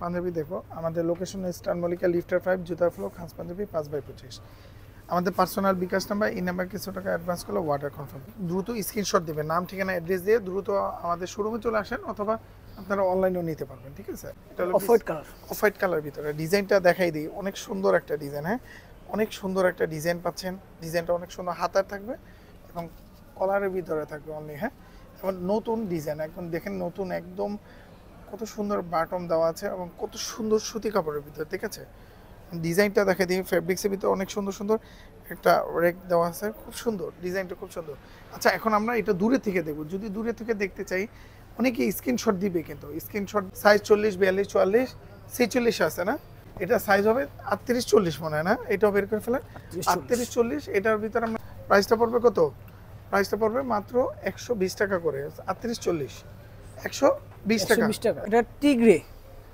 পাঞ্জাবি দেখো। আমাদের location eastern Mallika লিফটার 5 জুতা ফ্লো খাস পাঞ্জাবি 5/25। আমাদের পার্সোনাল বিকাশ নাম্বার, এই নাম্বার কিছু টাকা অ্যাডভান্স করলে ওয়াটার কনফার্ম। দ্রুত স্ক্রিনশট দেবেন, নাম ঠিকানা অ্যাড্রেস দিয়ে দ্রুত আমাদের শোরুমে চলে আসেন, অথবা আপনারা অনলাইনেও নিতে পারবেন। ঠিক আছে, এটা হলো অফ হোয়াইট কালার ভিতরে। ডিজাইনটা দেখাই দিই, অনেক সুন্দর একটা ডিজাইন। হ্যাঁ, অনেক সুন্দর একটা ডিজাইন পাচ্ছেন। ডিজাইনটা অনেক সুন্দর, হাতার থাকবে এবং কলারের ভিতরে থাকবে অনলি। হ্যাঁ, এবং নতুন ডিজাইন একদম দেখেন, নতুন একদম। কত সুন্দর বাটম দেওয়া আছে এবং কত সুন্দর সুতি কাপড়ের ভিতরে। ঠিক আছে, ডিজাইনটা দেখে দিই, ফেব্রিক্সের ভিতরে অনেক সুন্দর সুন্দর একটা রেক দেওয়া আছে, খুব সুন্দর ডিজাইনটা, খুব সুন্দর। আচ্ছা, এখন আমরা এটা দূরে থেকে দেখব। যদি দূরে থেকে দেখতে চাই, অনেকে স্ক্রিনশট দিবে, কিন্তু স্ক্রিনশট সাইজ 40, 42, 44, 46 আছে না? এটা সাইজ হবে 38, 40 মনে হয় না? এটাও বের করে ফেলেন, 38, 40। এটার ভিতরে আমরা প্রাইসটা পড়বে কত? প্রাইসটা পড়বে মাত্র 120 টাকা করে। 38, 40, 120 টাকা। এটা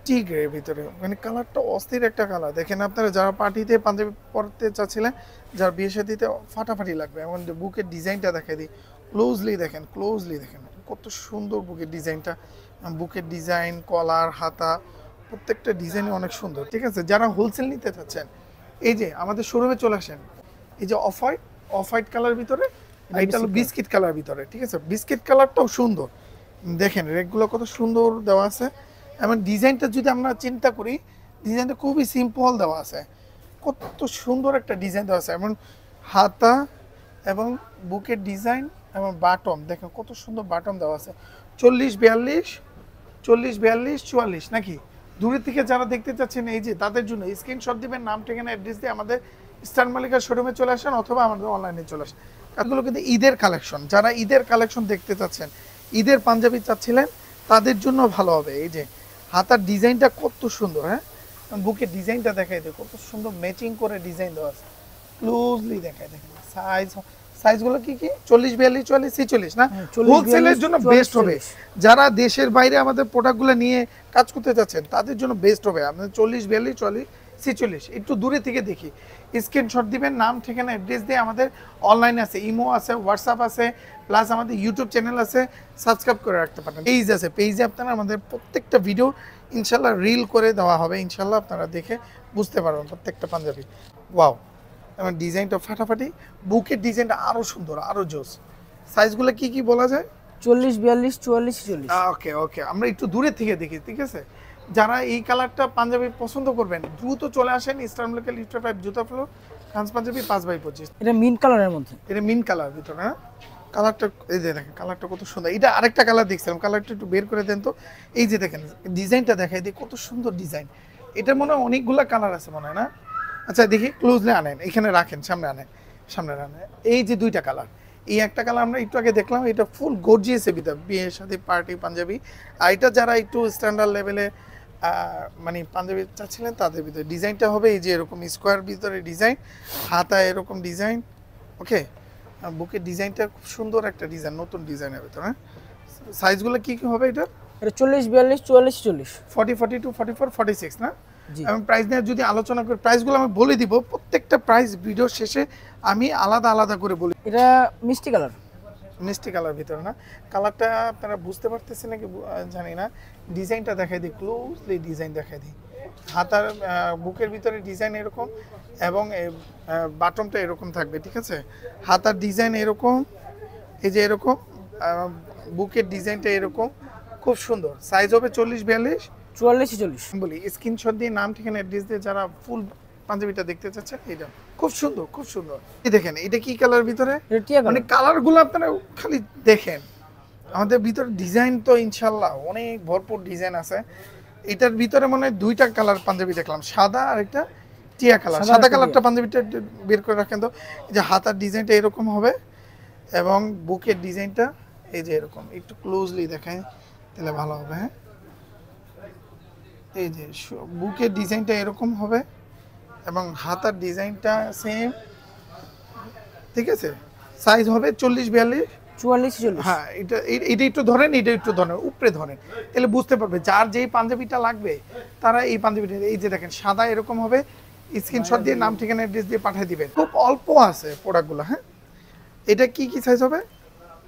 টি গ্রে ভিতরে, মানে কালারটা অস্থির একটা কালার। দেখেন আপনারা যারা পার্টিতে পাঞ্জাবি পরতে চাচ্ছিলেন, যারা বিয়ে শাদীতে ফাটাফাটি লাগবে। এবং বুকের ডিজাইনটা দেখাই দিই, ক্লোজলি দেখেন, ক্লোজলি দেখেন কত সুন্দর বুকের ডিজাইনটা। বুকের ডিজাইন, কলার, হাতা, প্রত্যেকটা ডিজাইনই অনেক সুন্দর। ঠিক আছে, যারা হোলসেল নিতে চাচ্ছেন, এই যে আমাদের শোরুমে চলে আসেন। এই যে অফ হোয়াইট কালার ভিতরে, এটা হলো বিস্কিট কালার ভিতরে। ঠিক আছে, বিস্কিট কালারটাও সুন্দর। দেখেন রেকগুলো কত সুন্দর দেওয়া আছে। এবং ডিজাইনটা যদি আমরা চিন্তা করি, ডিজাইনটা খুবই সিম্পল দেওয়া আছে, কত সুন্দর একটা ডিজাইন দেওয়া আছে। এবং হাতা এবং বুকের ডিজাইন এবং বাটম দেখেন কত সুন্দর বাটম দেওয়া আছে। 40, 42, 40, 42, 44 নাকি? দূরের থেকে যারা দেখতে চাচ্ছেন, এই যে তাদের জন্য স্ক্রিনশট দিবেন, নাম ঠিকানা অ্যাড্রেস দিয়ে আমাদের ইস্টার্ন মল্লিকা শোরুমে চলে আসেন, অথবা আমাদের অনলাইনে চলে আসেন। এগুলো কিন্তু ঈদের কালেকশন। যারা ঈদের কালেকশন দেখতে চাচ্ছেন, ঈদের পাঞ্জাবি চাচ্ছিলেন, তাদের জন্য ভালো হবে। এই যে হাতার ডিজাইনটা কত সুন্দর। হ্যাঁ, বুকের ডিজাইনটা দেখাই দেয়, কত সুন্দর ম্যাচিং করে ডিজাইন দেওয়া আছে। ক্লোজলি দেখাই দেখেন সাইজগুলো কি কি? 40, 42, 44, 46 না? হোলসেলের জন্য বেস্ট হবে। যারা দেশের বাইরে আমাদের প্রোডাক্টগুলো নিয়ে কাজ করতে চাচ্ছেন, তাদের জন্য বেস্ট হবে আপনাদের 40, 42, 44, 46। একটু দূরে থেকে দেখি, স্ক্রিনশট দিবেন, নাম ঠিকানা অ্যাড্রেস দিয়ে। আমাদের অনলাইন আছে, ইমো আছে, হোয়াটসঅ্যাপ আছে, প্লাস আমাদের ইউটিউব চ্যানেল আছে, সাবস্ক্রাইব করে রাখতে পারেন। পেজ আছে, পেজে আপনারা আমাদের প্রত্যেকটা ভিডিও ইনশাল্লাহ রিল করে দেওয়া হবে। ইনশাল্লাহ আপনারা দেখে বুঝতে পারবেন প্রত্যেকটা পাঞ্জাবি। ওয়াও, এবং ডিজাইনটা ফাটাফাটি, বুকের ডিজাইনটা আরও সুন্দর, আরও জোস। সাইজগুলো কি কি বলা যায়? 40, 42, 44, 46। ওকে ওকে, আমরা একটু দূরে থেকে দেখি। ঠিক আছে, যারা এই কালারটা পাঞ্জাবি পছন্দ করবেন, দ্রুত চলে আসেন ইস্টার্ন মল্লিকা লিফটার 5 জুতা ফ্লোর খাস পাঞ্জাবি 5/25। এটা মিন্ট কালারের মধ্যে, এটা মিন্ট কালার ভিতরে। হ্যাঁ, কালারটা এই যে দেখেন, কালারটা কত সুন্দর। এটা আরেকটা কালার দেখছিলাম, কালারটা একটু বের করে দেন তো। এই যে দেখেন ডিজাইনটা দেখাই দিই, কত সুন্দর ডিজাইন। এটা মনে হয় অনেকগুলো কালার আছে মনে হয় না? আচ্ছা দেখি, ক্লোজলি আনেন, এখানে রাখেন, সামনে আনেন, সামনে আনেন। এই যে দুইটা কালার, এই একটা কালার আমরা একটু আগে দেখলাম, এটা ফুল গর্জিয়াসের ভিতরে, বিয়ের সাথে পার্টি পাঞ্জাবি। আর এটা যারা একটু স্ট্যান্ডার্ড লেভেলে মানে পাঞ্জাবি চাচ্ছিলেন, তাদের ভিতরে ডিজাইনটা হবে এই যে এরকম স্কোয়ার ভিতরে ডিজাইন, হাতা এরকম ডিজাইন। ওকে, বুকের ডিজাইনটা খুব সুন্দর একটা ডিজাইন, নতুন ডিজাইনের ভিতরে। হ্যাঁ, সাইজগুলো কি কি হবে এটা? এটা 40, 42, 44, 40, 40, 42, 44, 46 না? এবং প্রাইস নিয়ে যদি আলোচনা করি, প্রাইসগুলো আমি বলে দিব, প্রত্যেকটা প্রাইস ভিডিও শেষে আমি আলাদা আলাদা করে বলি। এটা মিষ্টি কালার, মিষ্টি কালার ভিতরে না? কালারটা আপনারা বুঝতে পারতেছেন নাকি জানি না। ডিজাইনটা দেখাই দিই, ক্লোজলি ডিজাইন দেখাই দিই। হাতার বুকের ভিতরে ডিজাইন এরকম, এবং বাটনটা এরকম থাকবে। ঠিক আছে, হাতার ডিজাইন এরকম, এই যে এরকম, বুকের ডিজাইনটা এরকম, খুব সুন্দর। সাইজ হবে 40, 42, 44, 40। বলি স্ক্রিনশট দিয়ে, নাম ঠিকানা অ্যাড্রেস দিয়ে যারা ফুল পাঞ্জাবিটা দেখতে চাচ্ছেন, এটা খুব সুন্দর, খুব সুন্দর। এই দেখেন, এটা কি কালার ভিতরে? মানে কালারগুলো আপনারা খালি দেখেন, আমাদের ভিতরে ডিজাইন তো ইনশাল্লাহ অনেক ভরপুর ডিজাইন আছে। এটার ভিতরে মনে হয় দুইটা কালার পাঞ্জাবি দেখলাম, সাদা আর একটা টিয়া কালার। সাদা কালারটা পাঞ্জাবিটা বের করে রাখেন তো। এই যে হাতার ডিজাইনটা এরকম হবে, এবং বুকের ডিজাইনটা এই যে এরকম। একটু ক্লোজলি দেখায় তাহলে ভালো হবে। হ্যাঁ, এই যে বুকের ডিজাইনটা এরকম হবে, এবং হাতার ডিজাইনটা সেম। ঠিক আছে, সাইজ হবে 40, 42, 44, 40। হ্যাঁ, এটা একটু ধরেন, এটা একটু ধরেন, উপরে ধরেন, তাহলে বুঝতে পারবে যার যেই পাঞ্জাবিটা লাগবে তারা এই পাঞ্জাবিটা। এই যে দেখেন সাদা এরকম হবে, স্ক্রিনশট দিয়ে নাম ঠিকানা অ্যাড্রেস দিয়ে পাঠিয়ে দিবেন। খুব অল্প আছে প্রোডাক্টগুলো। হ্যাঁ, এটা কি কি সাইজ হবে?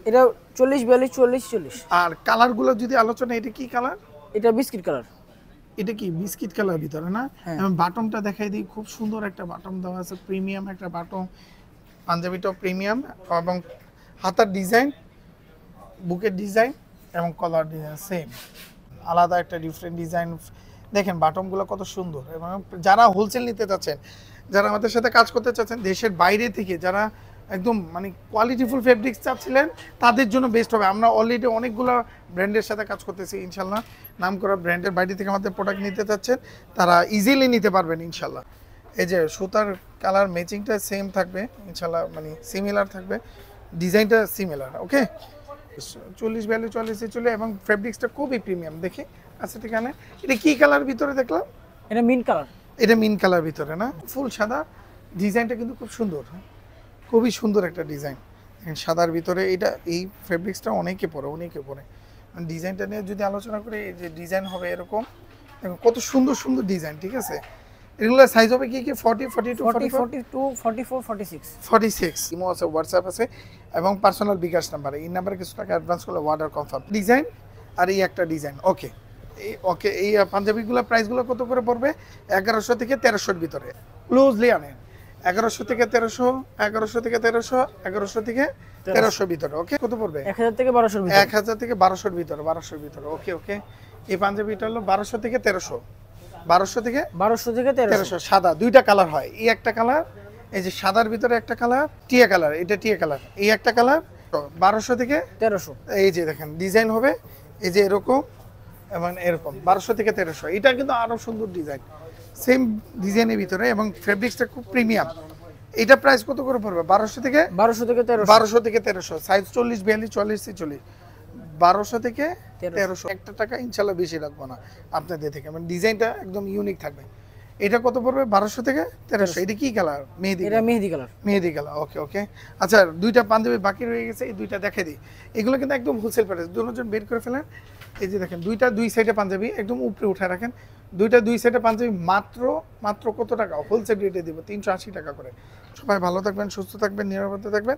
এটা 40, 42, 44, 40। আর কালারগুলো যদি আলোচনা, এটা কি কালার? এটা বিস্কিট কালার। এটা কি বিস্কিট কালার ভিতরে না? হ্যাঁ। এবং বাটনটা দেখাই দিই, খুব সুন্দর একটা বাটন দেওয়া আছে, প্রিমিয়াম একটা বাটন। পাঞ্জাবিটাও প্রিমিয়াম এবং হাতার ডিজাইন, বুকের ডিজাইন এবং কলার ডিজাইন সেম, আলাদা একটা ডিফারেন্ট ডিজাইন। দেখেন বাটনগুলো কত সুন্দর। এবং যারা হোলসেল নিতে চাচ্ছেন, যারা আমাদের সাথে কাজ করতে চাচ্ছেন দেশের বাইরে থেকে, যারা একদম মানে কোয়ালিটিফুল ফেব্রিক্স চাচ্ছিলেন, তাদের জন্য বেস্ট হবে। আমরা অলরেডি অনেকগুলো ব্র্যান্ডের সাথে কাজ করতেছি ইনশাল্লাহ। নাম করা ব্র্যান্ডের বাইরে থেকে আমাদের প্রোডাক্ট নিতে চাচ্ছেন, তারা ইজিলি নিতে পারবেন ইনশাল্লাহ। এই যে সুতার কালার ম্যাচিংটা সেম থাকবে ইনশাল্লাহ, মানে সিমিলার থাকবে, ডিজাইনটা সিমিলার। ওকে, 40 42 44 চলে এবং ফেব্রিক্সটা খুবই প্রিমিয়াম। দেখি আচ্ছা ঠিক আছে, এটা কি কালার ভিতরে দেখলাম? এটা মিন্ট কালার। এটা মিন কালার ভিতরে না, ফুল সাদা। ডিজাইনটা কিন্তু খুব সুন্দর, খুবই সুন্দর একটা ডিজাইন সাদার ভিতরে। এটা এই ফেব্রিক্সটা অনেকে পরে ডিজাইনটা নিয়ে যদি আলোচনা করি, এই যে ডিজাইন হবে এরকম, দেখো কত সুন্দর সুন্দর ডিজাইন। ঠিক আছে, এগুলো সাইজ হবে কি কি 40 42 40 44 42 44 46। 46 ইমো আছে, হোয়াটসঅ্যাপ আছে এবং পার্সোনাল বিকাশ নাম্বার। এই নাম্বারে কিছু টাকা অ্যাডভান্স করলে অর্ডার কনফার্ম। ডিজাইন আর এই একটা ডিজাইন। ওকে ওকে, এই পাঞ্জাবিগুলো প্রাইসগুলো কত করে পড়বে? 1100 থেকে 1300 ভিতরে। ক্লোজলি আনেন, 1100 থেকে 1300, 1100 থেকে 1300, 1100 থেকে 1300 ভিতরে। ওকে, কত পড়বে? 1000 থেকে 1200 ভিতরে। 1000 থেকে 1200 ভিতরে, 1200 ভিতরে। ওকে ওকে, এই পাঞ্জাবিটা হলো 1200 থেকে 1300, 1200 থেকে 1200 থেকে 1300। সাদা দুইটা কালার হয়, এই একটা কালার, এই যে সাদার ভিতরে একটা কালার, টিয়া কালার, এটা টিয়া কালার, এই একটা কালার। 1200 থেকে 1300। এই যে দেখেন ডিজাইন হবে এই যে এরকম এবং এরকম, 1200 থেকে 1300। এটা কিন্তু আরো সুন্দর ডিজাইন, সেম ডিজাইনের ভিতরে এবং ফেব্রিক্সটা খুব প্রিমিয়াম। এটা প্রাইস কত করে পড়বে? 1200 থেকে 1200 থেকে 1300। 1200 থেকে 1300, সাইজ 40 42 44 46, 1200 থেকে 1300। একটা টাকা ইনশাল্লাহ বেশি রাখবো না আপনাদের থেকে, মানে ডিজাইনটা একদম ইউনিক থাকবে। এটা কত পড়বে? 1200 থেকে 1300। এটা কি কালার? মেহেদি। এটা মেহেদি কালার। মেহেদি কালার। ওকে ওকে, আচ্ছা দুইটা পাঞ্জাবি বাকি রয়ে গেছে, এই দুইটা দেখে দিই। এগুলো কিন্তু একদম হোলসেল প্রাইস, দুজন বের করে ফেলেন। এই যে দেখেন দুইটা দুই সাইডে পাঞ্জাবি একদম উপরে উঠে রাখেন। দুইটা দুই সাইডে পাঞ্জাবি মাত্র কত টাকা? হোলসেল রেটে দিব 380 টাকা করে। সবাই ভালো থাকবেন, সুস্থ থাকবেন, নিরাপদে থাকবেন।